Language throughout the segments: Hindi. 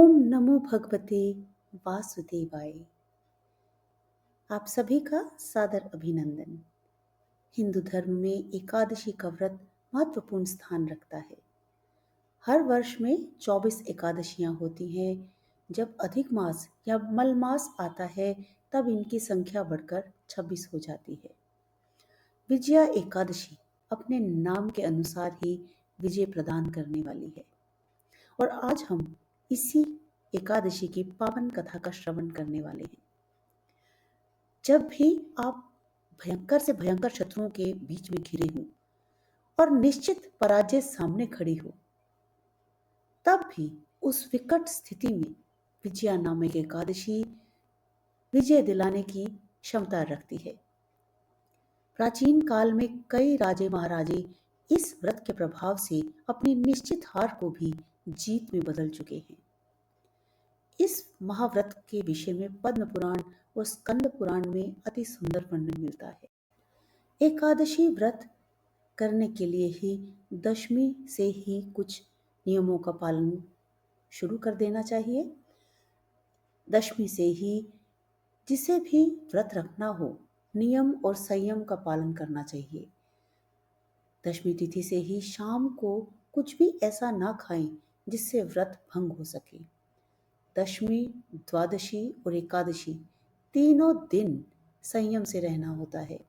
ओम नमो भगवते वासुदेवाय। आप सभी का सादर अभिनंदन। हिंदू धर्म में एकादशी का व्रत महत्वपूर्ण स्थान रखता है। हर वर्ष में 24 एकादशियां होती हैं। जब अधिक मास या मल मास आता है तब इनकी संख्या बढ़कर 26 हो जाती है। विजया एकादशी अपने नाम के अनुसार ही विजय प्रदान करने वाली है और आज हम इसी एकादशी की पावन कथा का श्रवण करने वाले हैं। जब भी आप भयंकर से भयंकर शत्रुओं के बीच में घिरे हों और निश्चित पराजय सामने खड़ी हो, तब भी उस विकट स्थिति में विजया नामक एकादशी विजय दिलाने की क्षमता रखती है। प्राचीन काल में कई राजे महाराजे इस व्रत के प्रभाव से अपनी निश्चित हार को भी जीत में बदल चुके हैं। इस महाव्रत के विषय में पद्म पुराण और स्कंद पुराण में अति सुंदर वर्णन मिलता है। एकादशी व्रत करने के लिए ही दशमी से ही कुछ नियमों का पालन शुरू कर देना चाहिए। दशमी से ही जिसे भी व्रत रखना हो, नियम और संयम का पालन करना चाहिए। दशमी तिथि से ही शाम को कुछ भी ऐसा ना खाएं जिससे व्रत भंग हो सके। दशमी, द्वादशी और एकादशी तीनों दिन संयम से रहना होता है।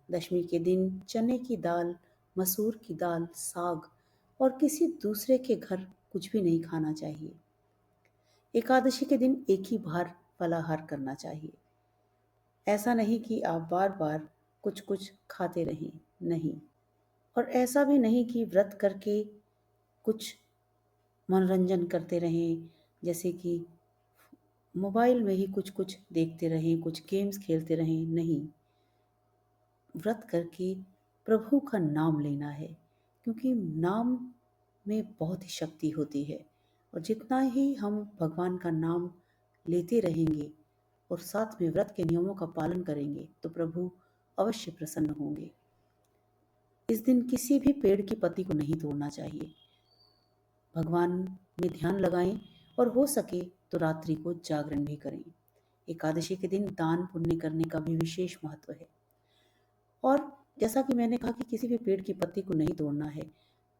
दशमी के दिन चने की दाल, मसूर की दाल, साग और किसी दूसरे के घर कुछ भी नहीं खाना चाहिए। एकादशी के दिन एक ही बार फलाहार करना चाहिए। ऐसा नहीं कि आप बार बार कुछ कुछ खाते रहें, नहीं। और ऐसा भी नहीं कि व्रत करके कुछ मनोरंजन करते रहें, जैसे कि मोबाइल में ही कुछ कुछ देखते रहें, कुछ गेम्स खेलते रहें, नहीं। व्रत करके प्रभु का नाम लेना है, क्योंकि नाम में बहुत ही शक्ति होती है और जितना ही हम भगवान का नाम लेते रहेंगे और साथ में व्रत के नियमों का पालन करेंगे तो प्रभु अवश्य प्रसन्न होंगे। इस दिन किसी भी पेड़ की पत्ती को नहीं तोड़ना चाहिए। भगवान में ध्यान लगाएं और हो सके तो रात्रि को जागरण भी करें। एकादशी के दिन दान पुण्य करने का भी विशेष महत्व है। और जैसा कि मैंने कहा कि किसी भी पेड़ की पत्ती को नहीं तोड़ना है,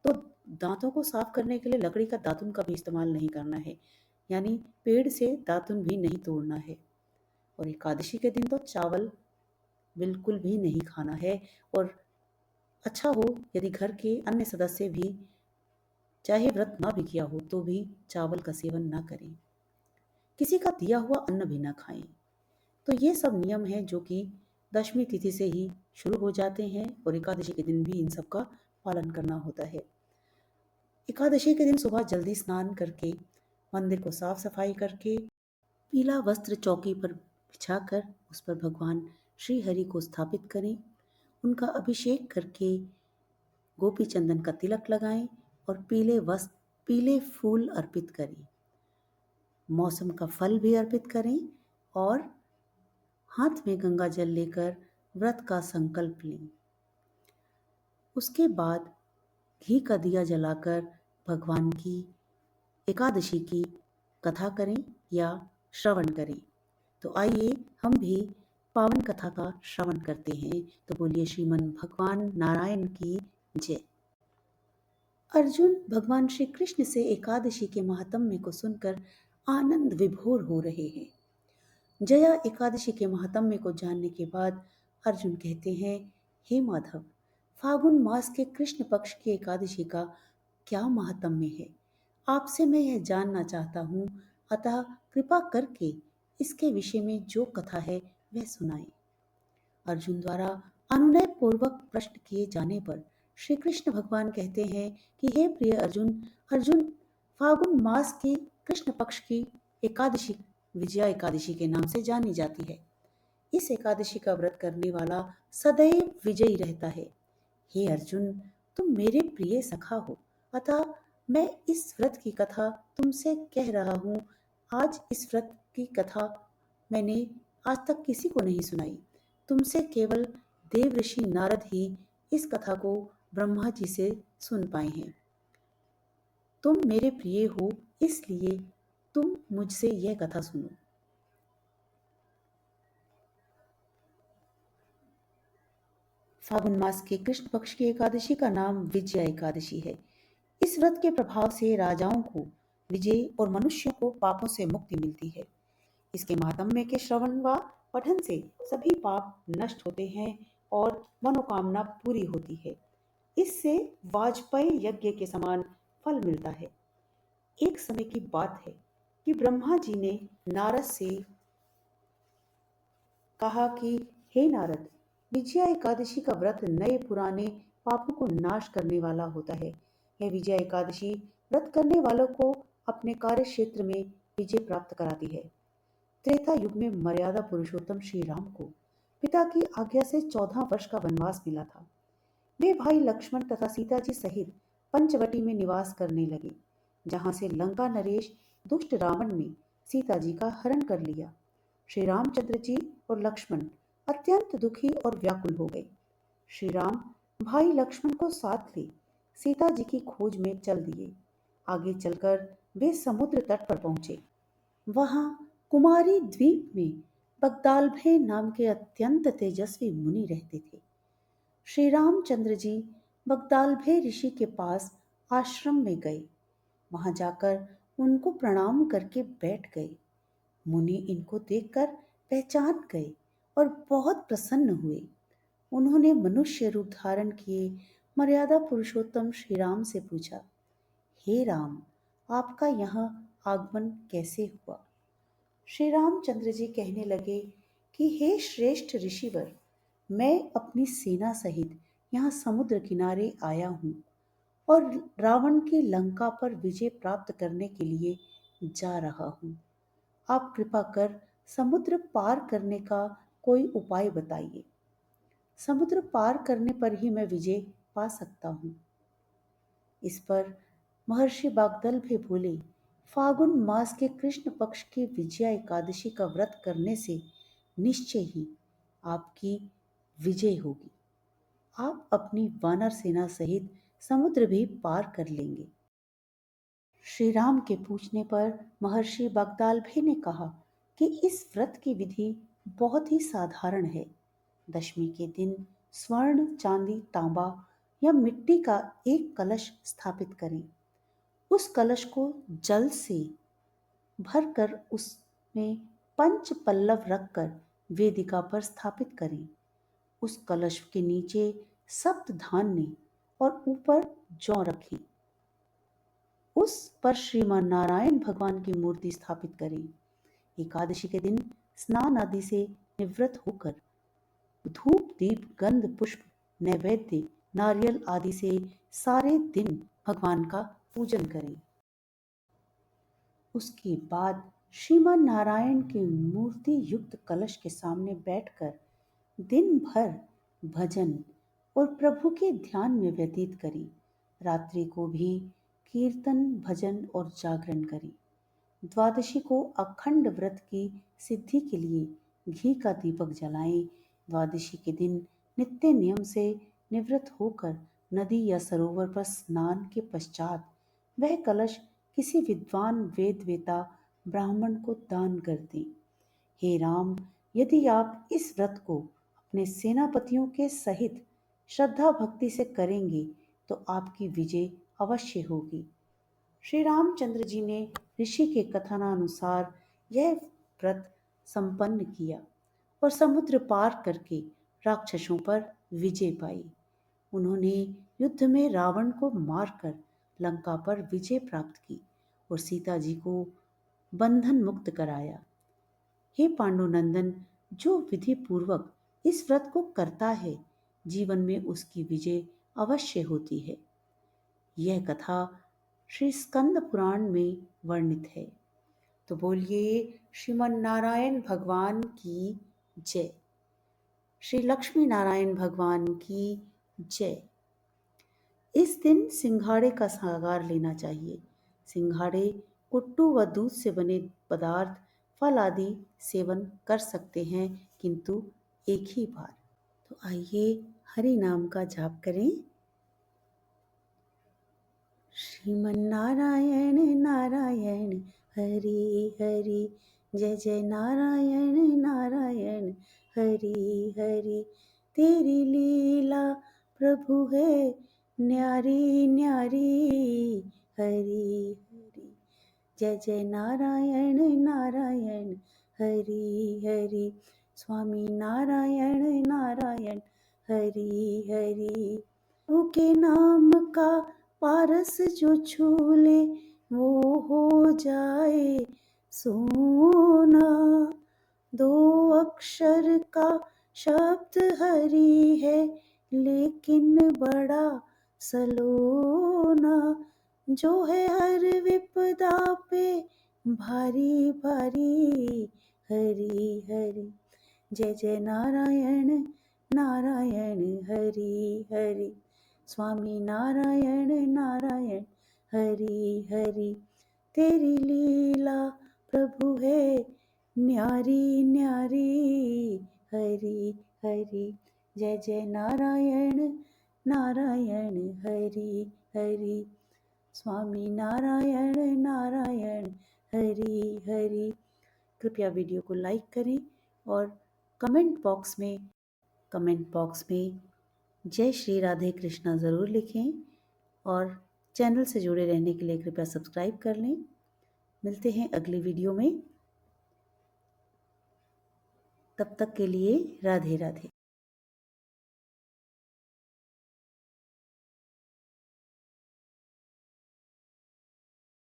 तो दांतों को साफ करने के लिए लकड़ी का दातुन का भी इस्तेमाल नहीं करना है, यानी पेड़ से दातुन भी नहीं तोड़ना है। और एकादशी के दिन तो चावल बिल्कुल भी नहीं खाना है। और अच्छा हो यदि घर के अन्य सदस्य भी चाहे व्रत ना भी किया हो तो भी चावल का सेवन ना करें, किसी का दिया हुआ अन्न भी ना खाएं। तो ये सब नियम हैं जो कि दशमी तिथि से ही शुरू हो जाते हैं और एकादशी के दिन भी इन सब का पालन करना होता है। एकादशी के दिन सुबह जल्दी स्नान करके मंदिर को साफ सफाई करके पीला वस्त्र चौकी पर बिछाकर उस पर भगवान श्री हरि को स्थापित करें, उनका अभिषेक करके गोपी चंदन का तिलक लगाएं और पीले फूल अर्पित करें। मौसम का फल भी अर्पित करें और हाथ में गंगा जल लेकर व्रत का संकल्प लें। उसके बाद घी का दिया जलाकर भगवान की एकादशी की कथा करें या श्रवण करें। तो आइए हम भी पावन कथा का श्रवण करते हैं। तो बोलिए श्रीमन भगवान नारायण की जय। अर्जुन भगवान श्री कृष्ण से एकादशी के महात्म्य को सुनकर आनंद विभोर हो रहे हैं। जया एकादशी के महात्म्य को जानने के बाद अर्जुन कहते हैं, हे माधव, फागुन मास के कृष्ण पक्ष की एकादशी का क्या महात्म्य है, आपसे मैं यह जानना चाहता हूँ, अतः कृपा करके इसके विषय में जो कथा है वह सुनाएं। अर्जुन द्वारा अनुनय पूर्वक प्रश्न किए जाने पर श्री कृष्ण भगवान कहते हैं कि हे प्रिय अर्जुन, फागुन मास की कृष्ण पक्ष की एकादशी विजया एकादशी के नाम से जानी जाती है। इस एकादशी का व्रत करने वाला सदैव विजयी रहता है। हे अर्जुन, तुम मेरे प्रिय सखा हो, अतः मैं इस व्रत की कथा तुमसे कह रहा हूँ। आज इस व्रत की कथा मैंने आज तक किसी को नहीं सुनाई। तुमसे केवल देव ऋषि नारद ही इस कथा को ब्रह्मा जी से सुन पाए हैं। तुम मेरे प्रिय हो, इसलिए तुम मुझसे यह कथा सुनो। फागुन मास के कृष्ण पक्ष की एकादशी का नाम विजया एकादशी है। इस व्रत के प्रभाव से राजाओं को विजय और मनुष्यों को पापों से मुक्ति मिलती है। इसके महात्म्य के श्रवण व पठन से सभी पाप नष्ट होते हैं और मनोकामना पूरी होती है। इससे वाजपेयी यज्ञ के समान फल मिलता है। एक समय की बात है कि ब्रह्मा जी ने नारद से कहा कि हे नारद, विजया एकादशी का व्रत नए पुराने पापों को नाश करने वाला होता है। यह विजया एकादशी व्रत करने वालों को अपने कार्य क्षेत्र में विजय प्राप्त कराती है। त्रेता युग में मर्यादा पुरुषोत्तम श्री राम को पिता की आज्ञा से 14 वर्ष का वनवास मिला था। वे भाई लक्ष्मण तथा सीता जी सहित पंचवटी में निवास करने लगे, जहां से लंका नरेश दुष्ट रावण ने सीता जी का हरण कर लिया। श्री रामचंद्र जी और लक्ष्मण अत्यंत दुखी और व्याकुल हो गए। श्री राम भाई लक्ष्मण को साथ ले सीता जी की खोज में चल दिए। आगे चलकर वे समुद्र तट पर पहुंचे। वहां कुमारी द्वीप में बगदालभय नाम के अत्यंत तेजस्वी मुनि रहते थे। श्री रामचंद्र जी बगदालभय ऋषि के पास आश्रम में गए। वहां जाकर उनको प्रणाम करके बैठ गए। मुनि इनको देखकर पहचान गए और बहुत प्रसन्न हुए। उन्होंने मनुष्य रूप धारण किए मर्यादा पुरुषोत्तम श्री राम से पूछा, हे राम, आपका यहाँ आगमन कैसे हुआ? श्री रामचंद्र जी कहने लगे कि हे श्रेष्ठ ऋषिवर, मैं अपनी सेना सहित यहाँ समुद्र किनारे आया हूँ और रावण की लंका पर विजय प्राप्त करने के लिए जा रहा हूँ। आप कृपा कर समुद्र पार करने का कोई उपाय बताइए। समुद्र पार करने पर ही मैं विजय पा सकता हूँ। इस पर महर्षि बागदल भी बोले, फागुन मास के कृष्ण पक्ष की विजया एकादशी का व्रत करने से निश्चय ही आपकी विजय होगी। आप अपनी वानर सेना सहित समुद्र भी पार कर लेंगे। श्री राम के पूछने पर महर्षि बगदालभे ने कहा कि इस व्रत की विधि बहुत ही साधारण है। दशमी के दिन स्वर्ण, चांदी, तांबा या मिट्टी का एक कलश स्थापित करें। उस कलश को जल से भरकर उसमें पंच पल्लव रखकर वेदिका पर स्थापित करें। उस कलश के नीचे सप्त धान्य और ऊपर जौ रखें। उस पर श्रीमान नारायण भगवान की मूर्ति स्थापित करें। एकादशी के दिन स्नान आदि से निवृत्त होकर धूप, दीप, गंध, पुष्प, नैवेद्य, नारियल आदि से सारे दिन भगवान का पूजन करें। उसके बाद श्रीमान नारायण की मूर्ति युक्त कलश के सामने बैठकर दिन भर भजन और प्रभु के ध्यान में व्यतीत करें। रात्रि को भी कीर्तन, भजन और जागरण करें। द्वादशी को अखंड व्रत की सिद्धि के लिए घी का दीपक जलाएं। द्वादशी के दिन नित्य नियम से निवृत्त होकर नदी या सरोवर पर स्नान के पश्चात वह कलश किसी विद्वान वेद वेता ब्राह्मण को दान कर दें। हे राम, यदि आप इस व्रत को अपने सेनापतियों के सहित श्रद्धा भक्ति से करेंगे तो आपकी विजय अवश्य होगी। श्री रामचंद्र जी ने ऋषि के कथनानुसार यह व्रत संपन्न किया और समुद्र पार करके राक्षसों पर विजय पाई। उन्होंने युद्ध में रावण को मारकर लंका पर विजय प्राप्त की और सीता जी को बंधन मुक्त कराया। हे पांडुनंदन, जो विधि पूर्वक इस व्रत को करता है, जीवन में उसकी विजय अवश्य होती है। यह कथा श्री स्कंद पुराण में वर्णित है। तो बोलिए श्रीमन नारायण भगवान की जय। श्री लक्ष्मी नारायण भगवान की जय। इस दिन सिंघाड़े का सागार लेना चाहिए। सिंघाड़े कुट्टू व दूध से बने पदार्थ, फल आदि सेवन कर सकते हैं, किंतु एक ही बार। तो आइए हरि नाम का जाप करें। श्रीमन नारायण नारायण हरि हरि, जय जय नारायण नारायण हरि हरि। तेरी लीला प्रभु है न्यारी न्यारी, हरि हरि, जय जय नारायण नारायण हरि हरि। स्वामी नारायण नारायण हरि हरि। प्रभु के नाम का पारस जो छू ले वो हो जाए सोना। दो अक्षर का शब्द हरि है लेकिन बड़ा सलोना। जो है हर विपदा पे भारी भारी, हरि हरि, जय जय नारायण नारायण हरि हरि। स्वामी नारायण नारायण हरि हरि। तेरी लीला प्रभु है न्यारी न्यारी, हरि हरि, जय जय नारायण नारायण हरि हरि। स्वामी नारायण नारायण हरि हरि। कृपया वीडियो को लाइक करें और कमेंट बॉक्स में जय श्री राधे कृष्णा ज़रूर लिखें और चैनल से जुड़े रहने के लिए कृपया सब्सक्राइब कर लें। मिलते हैं अगली वीडियो में, तब तक के लिए राधे राधे।